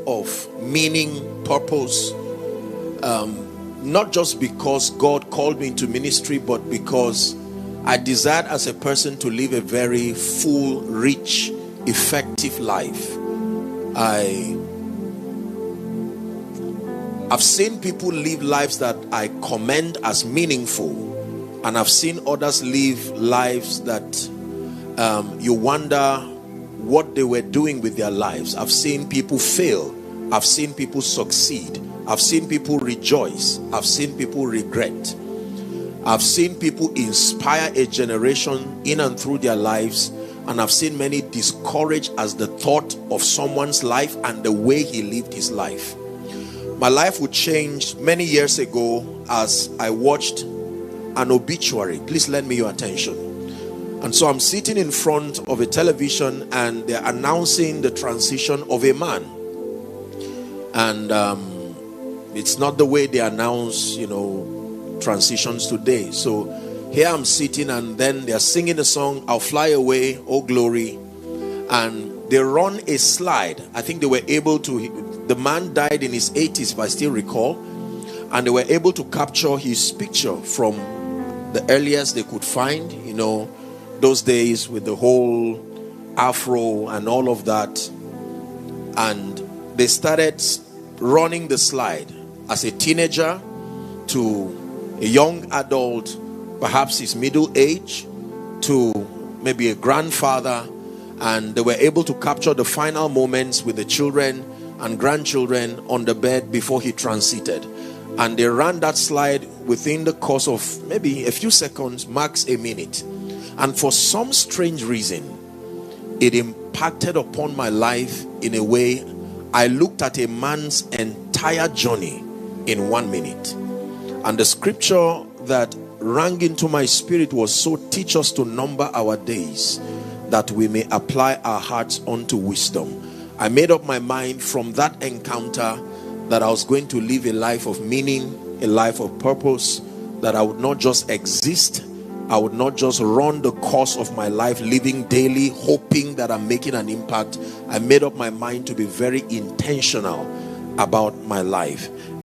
of meaning, purpose, not just because God called me into ministry, but because I desired as a person to live a very full, rich, effective life. I've seen people live lives that I commend as meaningful, and I've seen others live lives that you wonder what they were doing with their lives. I've seen people fail. I've seen people succeed. I've seen people rejoice. I've seen people regret. I've seen people inspire a generation in and through their lives, and I've seen many discouraged as the thought of someone's life and the way he lived his life. My life would change many years ago as I watched an obituary. Please lend me your attention. And so I'm sitting in front of a television, and they're announcing the transition of a man. And it's not the way they announce, transitions today. So here I'm sitting, and then they're singing the song, "I'll Fly Away, Oh Glory." And they run a slide. I think they were able to, the man died in his 80s, if I still recall. And they were able to capture his picture from the earliest they could find, those days with the whole afro and all of that. And they started running the slide as a teenager to a young adult, perhaps his middle age, to maybe a grandfather. And they were able to capture the final moments with the children and grandchildren on the bed before he transited. And they ran that slide within the course of maybe a few seconds, max a minute. And for some strange reason, it impacted upon my life in a way. I looked at a man's entire journey in 1 minute. And the scripture that rang into my spirit was, "So teach us to number our days, that we may apply our hearts unto wisdom." I made up my mind from that encounter that I was going to live a life of meaning, a life of purpose, that I would not just exist, I would not just run the course of my life living daily hoping that I'm making an impact. I made up my mind to be very intentional about my life.